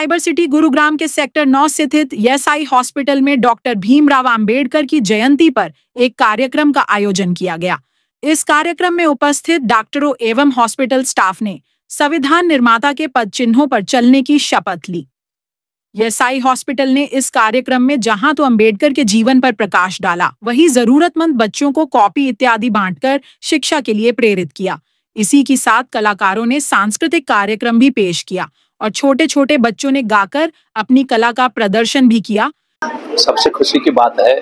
Cyber city Gurugram के sector 9 स्थित ESI hospital में डॉक्टर भीमराव अंबेडकर की जयंती पर एक कार्यक्रम का आयोजन किया गया। इस कार्यक्रम में उपस्थित डॉक्टरों एवं हॉस्पिटल स्टाफ ने संविधान निर्माता के पद चिन्हों पर चलने की शपथ ली। ईएसआई हॉस्पिटल ने इस कार्यक्रम में जहां तो अंबेडकर के जीवन पर प्रकाश डाला, वहीं जरूरतमंद बच्चों को कॉपी इत्यादि बांटकर शिक्षा के लिए प्रेरित किया। इसी के साथ कलाकारों ने सांस्कृतिक कार्यक्रम भी पेश किया और छोटे छोटे बच्चों ने गाकर अपनी कला का प्रदर्शन भी किया। सबसे खुशी की बात है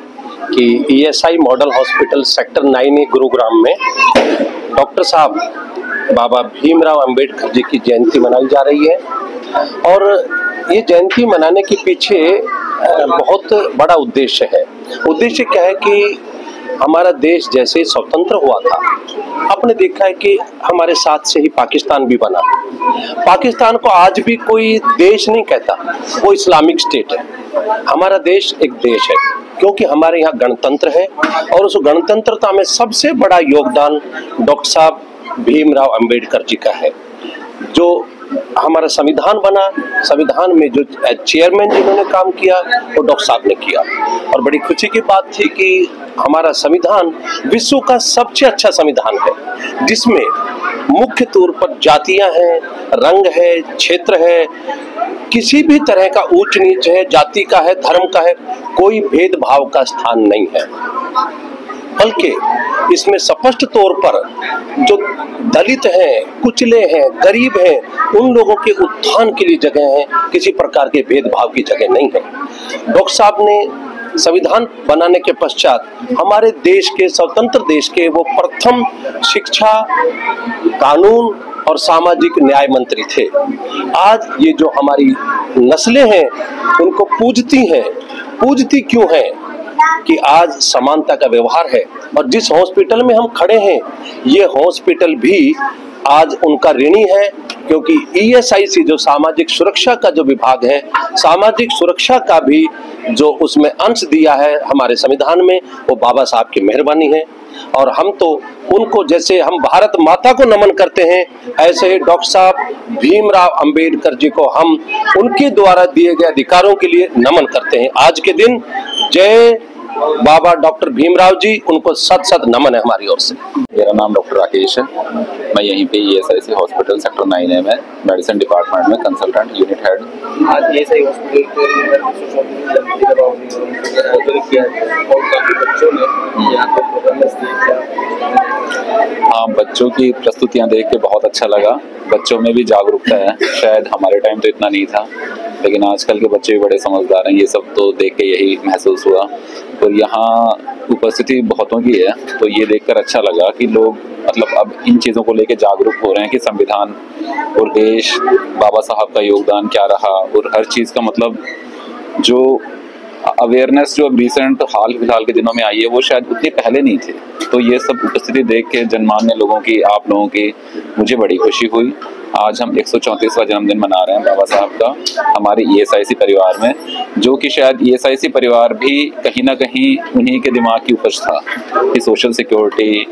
कि ESI model hospital sector 9 Gurugram में डॉक्टर साहब बाबा भीमराव अंबेडकर जी की जयंती मनाई जा रही है। और ये जयंती मनाने के पीछे बहुत बड़ा उद्देश्य है। उद्देश्य क्या है कि हमारा देश जैसे स्वतंत्र हुआ था, आपने देखा है कि हमारे साथ से ही पाकिस्तान भी बना। पाकिस्तान को आज भी कोई देश नहीं कहता, वो इस्लामिक स्टेट है। हमारा देश एक देश है क्योंकि हमारे यहाँ गणतंत्र है और उस गणतंत्रता में सबसे बड़ा योगदान डॉक्टर साहब भीमराव अंबेडकर जी का है। जो हमारा संविधान बना, संविधान में जो चेयरमैन जिन्होंने काम किया वो डॉक्टर साहब ने किया। और बड़ी खुशी की बात थी कि हमारा संविधान विश्व का सबसे अच्छा संविधान है, जिसमें मुख्य तौर पर जातियां हैं, रंग है, क्षेत्र है, किसी भी तरह का ऊंच नीच है, जाति का है, धर्म का है, कोई भेदभाव का स्थान नहीं है। बल्कि इसमें स्पष्ट तौर पर जो दलित हैं, कुचले हैं, गरीब हैं, उन लोगों के उत्थान के लिए जगह है, किसी प्रकार के भेदभाव की जगह नहीं है। डॉक्टर साहब ने संविधान बनाने के पश्चात हमारे देश के, स्वतंत्र देश के वो प्रथम शिक्षा, कानून और सामाजिक न्याय मंत्री थे। आज ये जो हमारी नस्लें हैं उनको पूजती क्यों हैं कि आज समानता का व्यवहार है। और जिस हॉस्पिटल में हम खड़े हैं ये हॉस्पिटल भी आज उनका ऋणी है, क्योंकि ईएसआईसी जो सामाजिक सुरक्षा का जो विभाग है, सामाजिक सुरक्षा का भी जो उसमें अंश दिया है हमारे संविधान में, वो बाबा साहब की मेहरबानी है। और हम तो उनको, जैसे हम भारत माता को नमन करते हैं, ऐसे ही डॉक्टर साहब भीमराव अंबेडकर जी को हम उनके द्वारा दिए गए अधिकारों के लिए नमन करते हैं। आज के दिन जय बाबा डॉक्टर भीमराव जी, उनको सत नमन है हमारी ओर से। मेरा नाम डॉक्टर राकेश है, मैं यहीं पे ईएसआईसी हॉस्पिटल सेक्टर 9 में मेडिसिन डिपार्टमेंट में कंसल्टेंट यूनिट हेड। आज ईएसआई हॉस्पिटल और काफी बच्चों ने यहाँ पे परफॉर्मेंस दिया। हाँ, बच्चों की प्रस्तुतियाँ देख के बहुत अच्छा लगा। बच्चों में भी जागरूकता है, शायद हमारे टाइम तो इतना नहीं था, लेकिन आजकल के बच्चे भी बड़े समझदार हैं। ये सब तो देख के यही महसूस हुआ। और यहाँ उपस्थिति बहुतों की है, तो ये देखकर अच्छा लगा कि लोग मतलब अब इन चीज़ों को लेके जागरूक हो रहे हैं कि संविधान और देश, बाबा साहब का योगदान क्या रहा, और हर चीज़ का मतलब जो अवेयरनेस जो अब रिसेंट हाल फिलहाल के दिनों में आई है वो शायद उतनी पहले नहीं थी। तो ये सब उपस्थिति देख के जनमान्य लोगों की, आप लोगों की, मुझे बड़ी खुशी हुई। आज हम 134वां जन्मदिन मना रहे हैं बाबा साहब का हमारे ईएसआईसी परिवार में, जो कि शायद ईएसआईसी परिवार भी कहीं ना कहीं उन्हीं के दिमाग की उपज था कि सोशल सिक्योरिटी,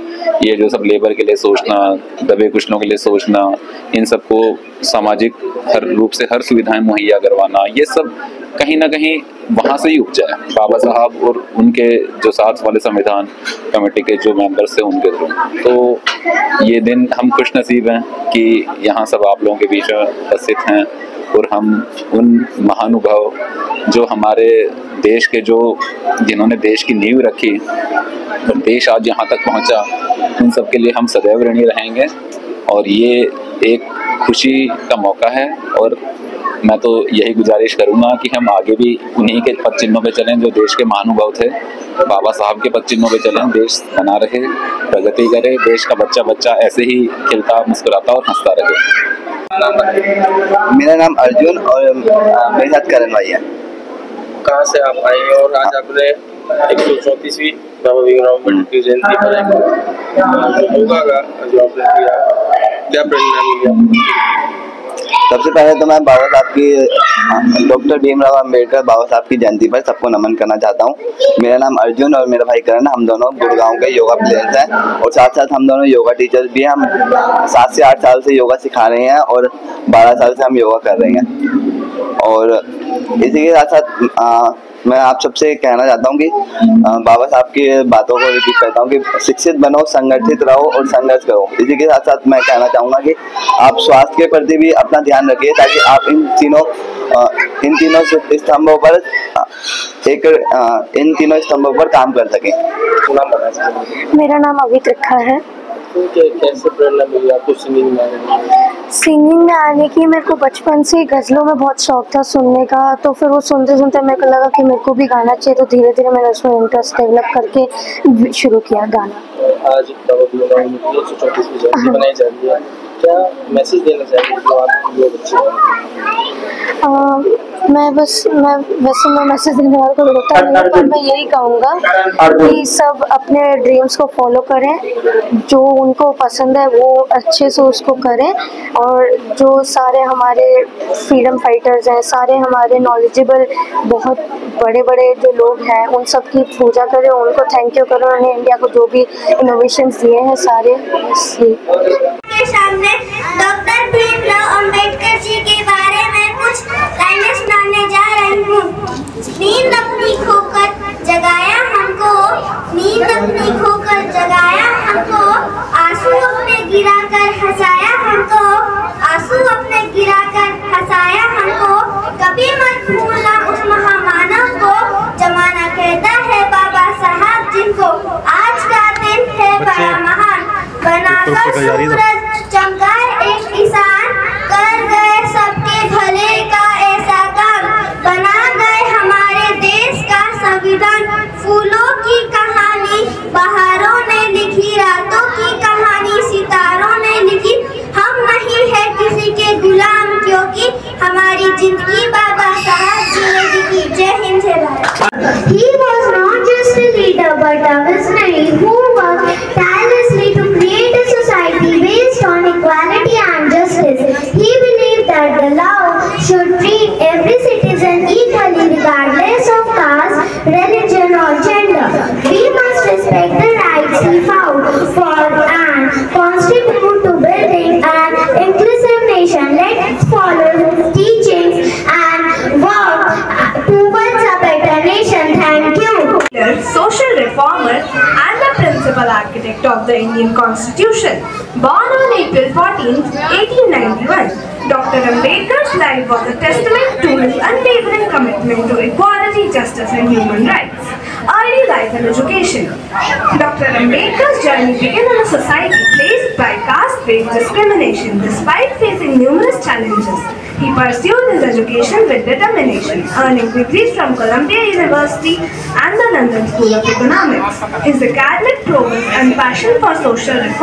ये जो सब लेबर के लिए सोचना, दबे कुचलों के लिए सोचना, इन सबको सामाजिक हर रूप से हर सुविधाएं मुहैया करवाना, ये सब कहीं ना कहीं वहाँ से ही उपजा है। बाबा साहब और उनके जो साथ वाले संविधान कमेटी के जो मेंबर्स थे उनके थ्रू। तो ये दिन हम खुश नसीब हैं कि यहाँ सब आप लोगों के बीच में उपस्थित हैं, और हम उन महानुभाव जो हमारे देश के, जो जिन्होंने देश की नींव रखी और देश आज यहाँ तक पहुँचा, उन सब के लिए हम सदैव ऋणी रहेंगे। और ये एक खुशी का मौका है, और मैं तो यही गुजारिश करूंगा कि हम आगे भी उन्हीं के पद चिन्हों पे चलें जो देश के महानुभाव थे, बाबा साहब के पद चिन्हों पे चलें, देश बना रहे, प्रगति करे, देश का बच्चा बच्चा ऐसे ही खिलता, मुस्कुराता और हंसता रहे। मेरा नाम अर्जुन और मेरे साथ करण भाई है। कहाँ से आप आए हैं और आज आपने 134वीं बाबा भीमराव अम्बेडकर की जयंती पर योगा का जो आपने किया, क्या प्रेरणा मिली? सबसे पहले तो मैं बाबा साहब की, डॉक्टर भीमराव अंबेडकर बाबा साहब की जयंती पर सबको नमन करना चाहता हूँ। मेरा नाम अर्जुन और मेरा भाई करण, हम दोनों गुड़गांव के योगा प्लेयर्स हैं और साथ साथ हम दोनों योगा टीचर्स भी हैं। हम 7 से 8 साल से योगा सिखा रहे हैं और 12 साल से हम योगा कर रहे हैं। और इसी के साथ साथ मैं आप सबसे कहना चाहता हूँ कि बाबा साहब की बातों को रिपीट करता हूँ कि शिक्षित बनो, संगठित रहो और संघर्ष करो। इसी के साथ साथ मैं कहना चाहूँगा कि आप स्वास्थ्य के प्रति भी अपना ध्यान रखिए ताकि आप इन तीनों स्तंभों पर काम कर सकें। मेरा नाम अभी त्रिखा है। कैसे प्रेरणा मिली आपको सिंगिंग में आने की? सिंगिंग में आने की मेरे को बचपन से ही गज़लों में बहुत शौक था सुनने का, तो फिर वो सुनते सुनते मेरे को लगा कि मेरे को भी गाना चाहिए, तो धीरे धीरे मैंने उसमें इंटरेस्ट डेवलप करके शुरू किया गाना। आज बाबा भीमराव की 134वीं जयंती मनाई जा रही है, क्या मैसेज देना चाहिए जो आप लोग मैं मैसेज देने वाले को होता नहीं, पर मैं यही कहूँगा कि सब अपने ड्रीम्स को फॉलो करें, जो उनको पसंद है वो अच्छे से उसको करें, और जो सारे हमारे फ्रीडम फाइटर्स हैं, सारे हमारे नॉलेजेबल बहुत बड़े बड़े जो लोग हैं, उन सब की पूजा करें, उनको थैंक यू करें, उन्होंने इंडिया को जो भी इनोवेशंस दिए हैं सारे। के सामने डॉक्टर भीमराव अंबेडकर जी के बारे में कुछ लाइनें सुनाने जा रही हूँ। नींद अपनी खोकर जगाया हमको, नींद अपनी खोकर जगाया हमको, आंसू अपने गिराकर हंसाया हमको, आंसू अपने गिराकर हंसाया हमको, कभी मत भूलना उस महामानव को, जमाना कहता है बाबा साहब जिनको, आज का दिन है बड़ा महान, बनाकर सूरज चमका एक किसान, कर गए सबके भले का ऐसा काम, बना गए हमारे देश का संविधान, फूलों की कहानी बहारों ने लिखी, रातों की कहानी सितारों ने लिखी, हम नहीं है किसी के गुलाम क्योंकि हमारी जिंदगी बाबा साहब जी ने लिखी। जय हिंद, जय Bharat. He was not just a leader but a visionary who worked tirelessly to create a society based on equality and justice. He believed that the law should treat every citizen equally regardless of caste, religion or gender. We must respect the rights he fought for and contribute to building an inclusive nation. Let's follow his teachings and work towards a better nation. Thank you. Social reformer and the principal architect of the Indian Constitution. Born on April 14, 1891, Dr. Ambedkar's life was a testament to his unwavering commitment to equality, justice and human rights. Early life and education. Dr. Ambedkar's journey began in a society plagued by caste-based discrimination. Despite facing numerous challenges, he pursued his education with determination, earning degrees from Columbia University and the London School of Economics. His academic prowess and passion for social reform